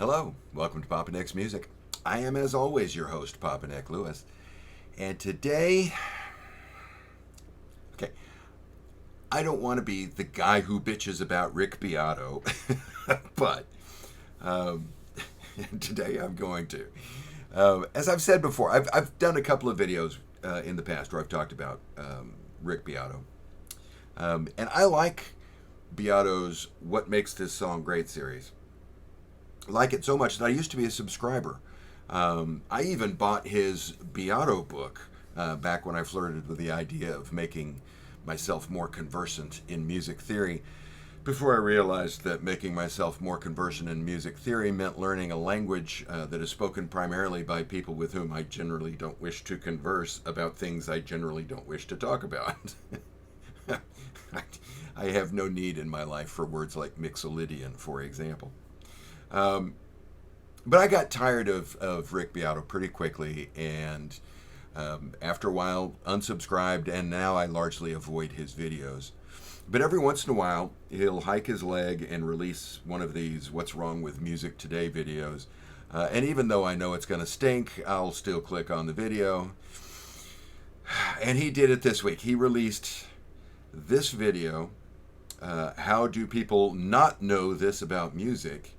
Hello, welcome to Papa Nick's Music. I am, as always, your host, Papa Nick Lewis. And today, okay, I don't want to be the guy who bitches about Rick Beato, but um, today I'm going to. As I've said before, I've done a couple of videos in the past where I've talked about Rick Beato. And I like Beato's What Makes This Song Great series. I like it so much that I used to be a subscriber. I even bought his Beato book back when I flirted with the idea of making myself more conversant in music theory, before I realized that making myself more conversant in music theory meant learning a language that is spoken primarily by people with whom I generally don't wish to converse about things I generally don't wish to talk about. I have no need in my life for words like mixolydian, for example. But I got tired of Rick Beato pretty quickly, and after a while unsubscribed, and now I largely avoid his videos. But every once in a while, he'll hike his leg and release one of these What's Wrong with Music Today videos. And even though I know it's going to stink, I'll still click on the video. And he did it this week. He released this video, How Do People Not Know This About Music?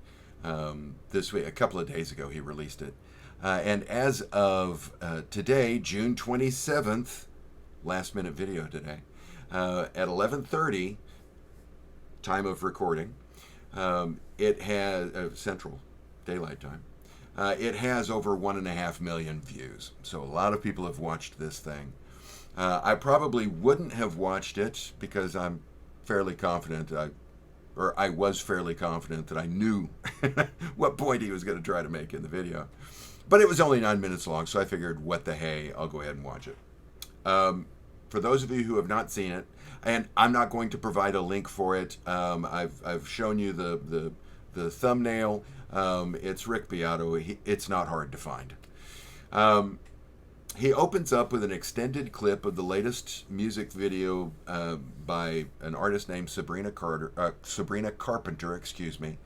This week, a couple of days ago, he released it. And as of today, June 27th, last minute video today, at 11:30, time of recording, it has Central Daylight Time. It has over 1.5 million views. So a lot of people have watched this thing. I probably wouldn't have watched it because I'm fairly confident, I was fairly confident that I knew what point he was going to try to make in the video. But it was only 9 minutes long, so I figured, what the hey, I'll go ahead and watch it. For those of you who have not seen it, and I'm not going to provide a link for it, I've shown you the thumbnail. It's Rick Beato. It's not hard to find. He opens up with an extended clip of the latest music video by an artist named Sabrina Carpenter. Excuse me.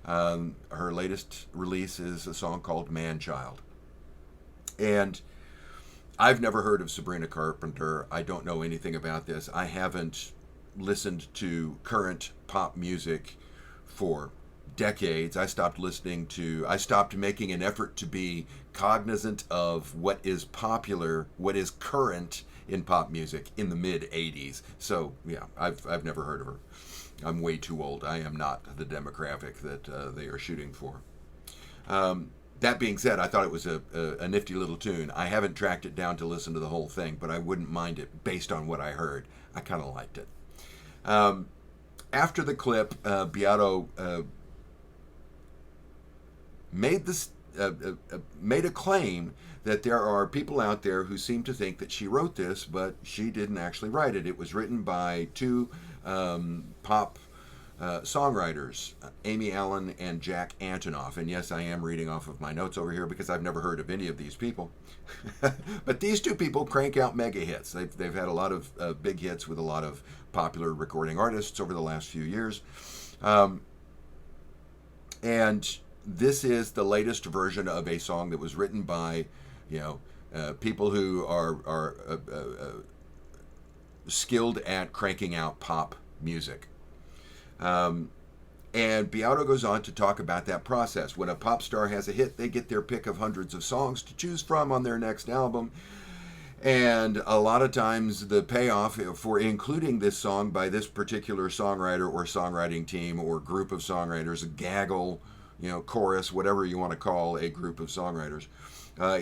Her latest release is a song called Manchild. And I've never heard of Sabrina Carpenter. I don't know anything about this. I haven't listened to current pop music for decades. I stopped making an effort to be cognizant of what is popular, what is current in pop music in the mid 80s. So yeah, I've never heard of her. I'm way too old. I am not the demographic that they are shooting for. That being said, I thought it was a nifty little tune. I haven't tracked it down to listen to the whole thing, but I wouldn't mind it based on what I heard. I kind of liked it. After the clip, Beato made a claim that there are people out there who seem to think that she wrote this, but she didn't actually write it. It was written by two pop songwriters, Amy Allen and Jack Antonoff. And yes, I am reading off of my notes over here because I've never heard of any of these people. But these two people crank out mega hits. They've had a lot of big hits with a lot of popular recording artists over the last few years. And this is the latest version of a song that was written by, people who are skilled at cranking out pop music. And Beato goes on to talk about that process. When a pop star has a hit, they get their pick of hundreds of songs to choose from on their next album. And a lot of times the payoff for including this song by this particular songwriter or songwriting team or group of songwriters, a gaggle, chorus, whatever you want to call a group of songwriters,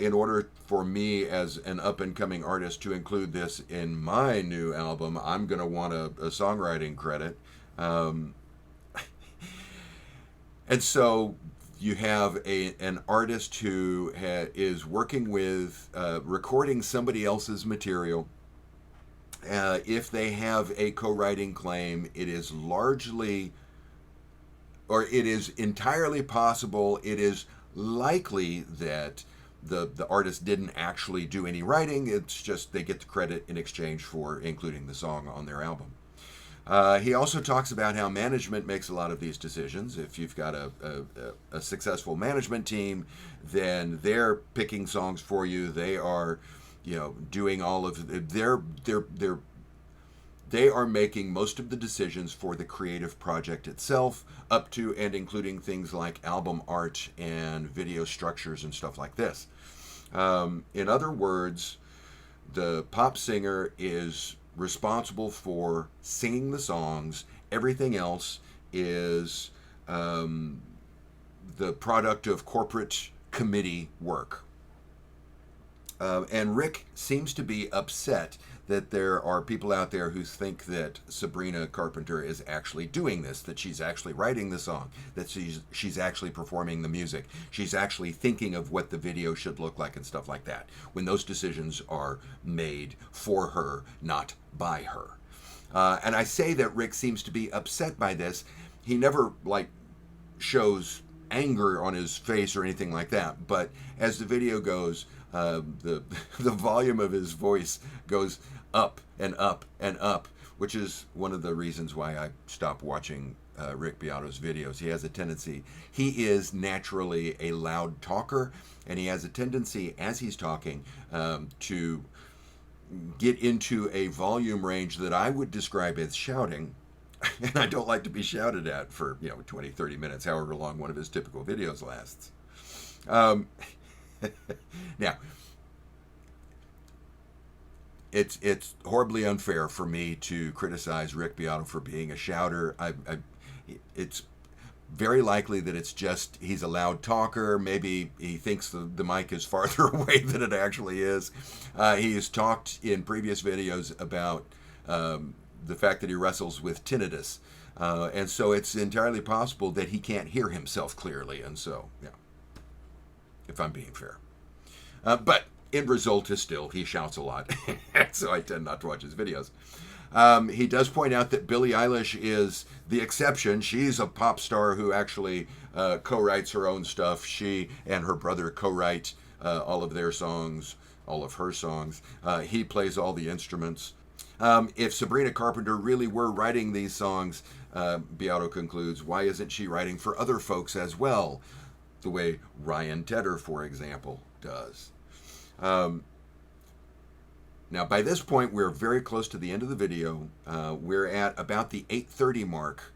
in order for me as an up-and-coming artist to include this in my new album, I'm going to want a songwriting credit. And so you have an artist who is working with recording somebody else's material. If they have a co-writing claim, it is largely, or it is entirely possible, it is likely that the artist didn't actually do any writing. It's just they get the credit in exchange for including the song on their album. He also talks about how management makes a lot of these decisions. If you've got a successful management team, then they're picking songs for you. They are, doing all of they are making most of the decisions for the creative project itself, up to and including things like album art and video structures and stuff like this. In other words, the pop singer is responsible for singing the songs. Everything else is the product of corporate committee work. And Rick seems to be upset that there are people out there who think that Sabrina Carpenter is actually doing this, that she's actually writing the song, that she's actually performing the music, she's actually thinking of what the video should look like and stuff like that, when those decisions are made for her, not by her. And I say that Rick seems to be upset by this. He never, shows anger on his face or anything like that, but as the video goes, the volume of his voice goes up and up and up, which is one of the reasons why I stopped watching Rick Beato's videos. He has a tendency, he is naturally a loud talker, and he has a tendency, as he's talking, to get into a volume range that I would describe as shouting. And I don't like to be shouted at for 20, 30 minutes, however long one of his typical videos lasts. Now, it's horribly unfair for me to criticize Rick Beato for being a shouter. It's very likely that it's just he's a loud talker. Maybe he thinks the mic is farther away than it actually is. He has talked in previous videos about the fact that he wrestles with tinnitus. And so it's entirely possible that he can't hear himself clearly. And so, yeah, if I'm being fair. But end result is still he shouts a lot. So I tend not to watch his videos. He does point out that Billie Eilish is the exception. She's a pop star who actually co-writes her own stuff. She and her brother co-write all of their songs, all of her songs. He plays all the instruments. If Sabrina Carpenter really were writing these songs, Beato concludes, why isn't she writing for other folks as well? The way Ryan Tedder, for example, does. Now, by this point, we're very close to the end of the video. We're at about the 8:30 mark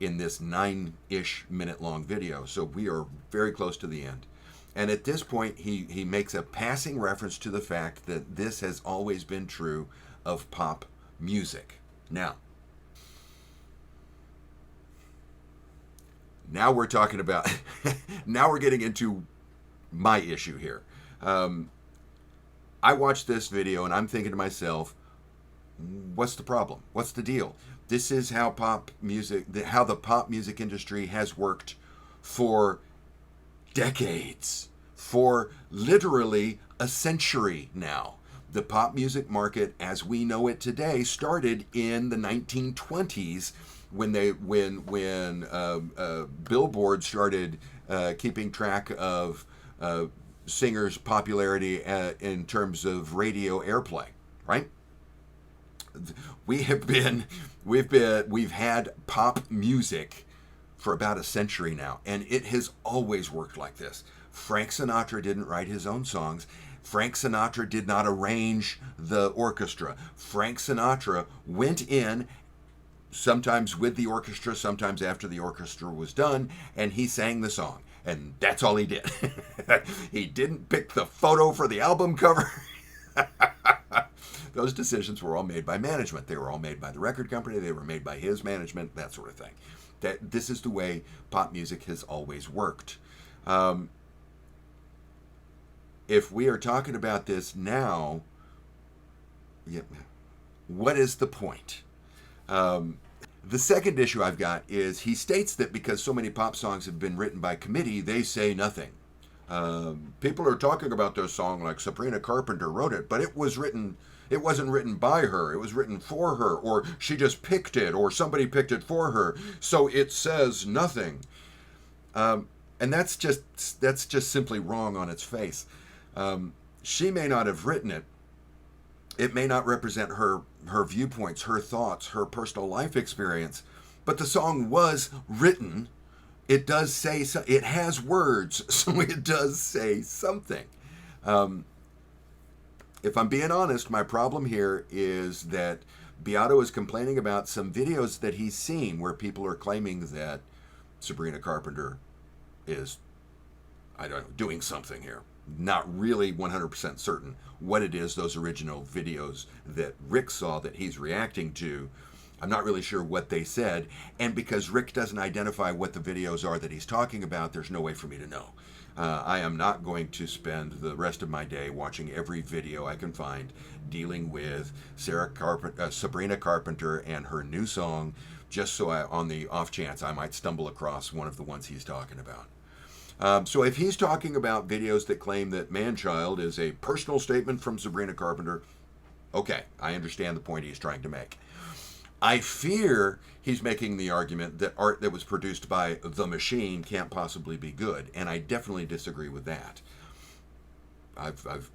in this 9-ish minute long video. So we are very close to the end. And at this point, he makes a passing reference to the fact that this has always been true of pop music. Now we're talking about, now we're getting into my issue here. I watched this video and I'm thinking to myself, what's the problem? What's the deal? This is how how the pop music industry has worked for decades, for literally a century now. The pop music market as we know it today started in the 1920s when Billboard started keeping track of singers' popularity in terms of radio airplay, right? We've had pop music for about a century now, and it has always worked like this. Frank Sinatra didn't write his own songs. Frank Sinatra did not arrange the orchestra. Frank Sinatra went in, sometimes with the orchestra, sometimes after the orchestra was done, and he sang the song. And that's all he did. He didn't pick the photo for the album cover. Those decisions were all made by management. They were all made by the record company. They were made by his management, that sort of thing. This is the way pop music has always worked. If we are talking about this now, what is the point? The second issue I've got is he states that because so many pop songs have been written by committee, they say nothing. People are talking about their song like Sabrina Carpenter wrote it, but it wasn't written by her. It was written for her, or she just picked it, or somebody picked it for her. So it says nothing. And that's just simply wrong on its face. She may not have written it, It may not represent her viewpoints, her thoughts, her personal life experience, but the song was written. It does say so, it has words, so it does say something. Um, if I'm being honest, my problem here is that Beato is complaining about some videos that he's seen where people are claiming that Sabrina Carpenter is, I don't know, doing something here. Not really 100% certain what it is, those original videos that Rick saw that he's reacting to. I'm not really sure what they said. And because Rick doesn't identify what the videos are that he's talking about, there's no way for me to know. I am not going to spend the rest of my day watching every video I can find dealing with Sabrina Carpenter and her new song, just so on the off chance I might stumble across one of the ones he's talking about. So if he's talking about videos that claim that Manchild is a personal statement from Sabrina Carpenter, okay, I understand the point he's trying to make. I fear he's making the argument that art that was produced by the machine can't possibly be good, and I definitely disagree with that. I've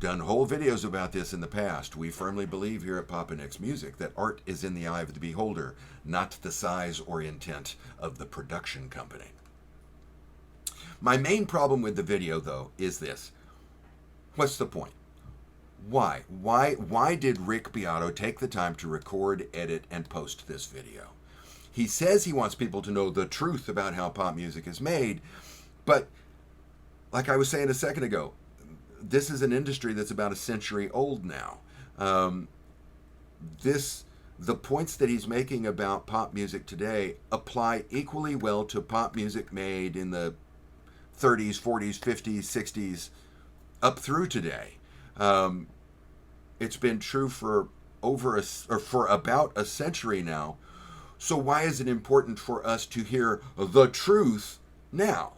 done whole videos about this in the past. We firmly believe here at Papa Nick's Music that art is in the eye of the beholder, not the size or intent of the production company. My main problem with the video, though, is this. What's the point? Why? Why did Rick Beato take the time to record, edit, and post this video? He says he wants people to know the truth about how pop music is made, but like I was saying a second ago, this is an industry that's about a century old now. The points that he's making about pop music today apply equally well to pop music made in the 30s, 40s, 50s, 60s, up through today. It's been true for for about a century now. So why is it important for us to hear the truth now?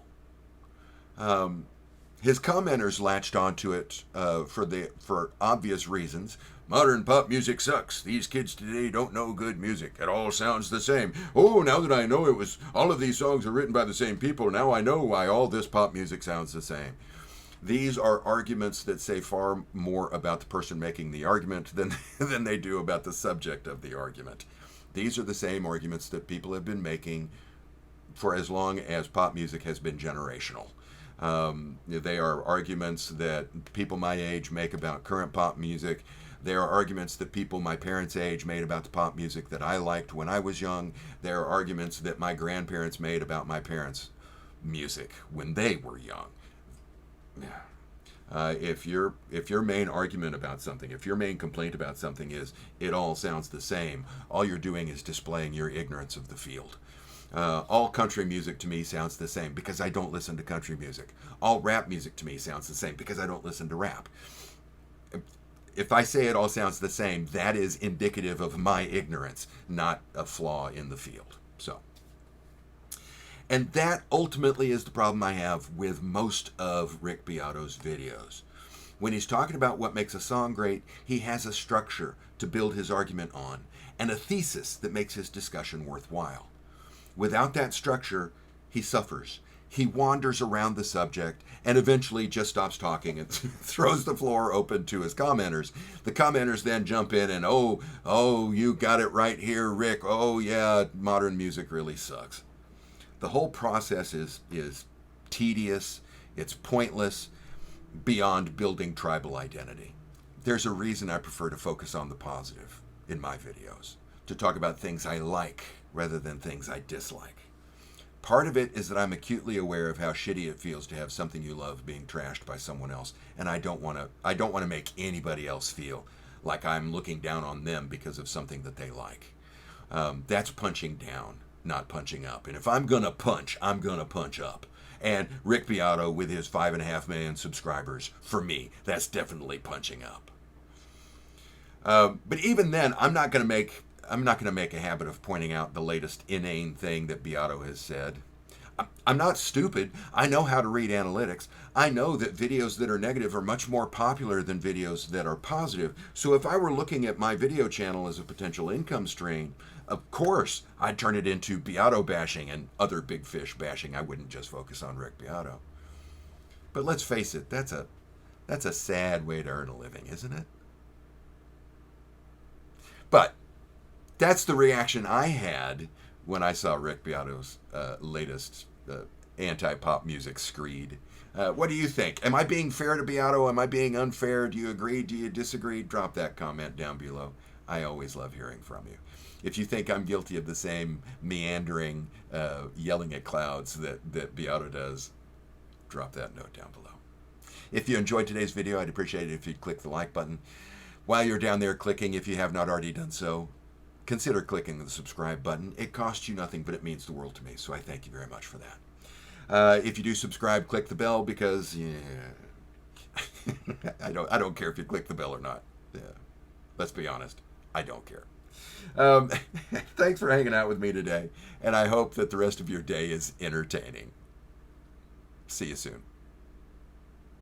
His commenters latched onto it for obvious reasons. Modern pop music sucks. These kids today don't know good music. It all sounds the same. Oh, now that I know all of these songs are written by the same people, now I know why all this pop music sounds the same. These are arguments that say far more about the person making the argument than they do about the subject of the argument. These are the same arguments that people have been making for as long as pop music has been generational. They are arguments that people my age make about current pop music. There are arguments that people my parents' age made about the pop music that I liked when I was young. There are arguments that my grandparents made about my parents' music when they were young. If your main argument about something, if your main complaint about something is it all sounds the same, all you're doing is displaying your ignorance of the field. All country music to me sounds the same because I don't listen to country music. All rap music to me sounds the same because I don't listen to rap. If I say it all sounds the same, that is indicative of my ignorance, not a flaw in the field. And that ultimately is the problem I have with most of Rick Beato's videos. When he's talking about what makes a song great, he has a structure to build his argument on and a thesis that makes his discussion worthwhile. Without that structure, he suffers. He wanders around the subject and eventually just stops talking and throws the floor open to his commenters. The commenters then jump in and, oh, you got it right here, Rick. Oh, yeah, modern music really sucks. The whole process is tedious, it's pointless, beyond building tribal identity. There's a reason I prefer to focus on the positive in my videos, to talk about things I like rather than things I dislike. Part of it is that I'm acutely aware of how shitty it feels to have something you love being trashed by someone else, and I don't want to make anybody else feel like I'm looking down on them because of something that they like. That's punching down, not punching up. And if I'm gonna punch, I'm gonna punch up. And Rick Beato, with his 5.5 million subscribers, for me, that's definitely punching up. But even then, I'm not gonna make a habit of pointing out the latest inane thing that Beato has said. I'm not stupid. I know how to read analytics. I know that videos that are negative are much more popular than videos that are positive. So if I were looking at my video channel as a potential income stream, of course I'd turn it into Beato bashing and other big fish bashing. I wouldn't just focus on Rick Beato. But let's face it, that's a sad way to earn a living, isn't it? But that's the reaction I had when I saw Rick Beato's latest anti-pop music screed. What do you think? Am I being fair to Beato? Am I being unfair? Do you agree? Do you disagree? Drop that comment down below. I always love hearing from you. If you think I'm guilty of the same meandering, yelling at clouds that Beato does, drop that note down below. If you enjoyed today's video, I'd appreciate it if you'd click the like button. While you're down there clicking, if you have not already done so, consider clicking the subscribe button. It costs you nothing, but it means the world to me, so I thank you very much for that. If you do subscribe, click the bell, because I don't care if you click the bell or not. Let's be honest, I don't care. Thanks for hanging out with me today, and I hope that the rest of your day is entertaining. See you soon.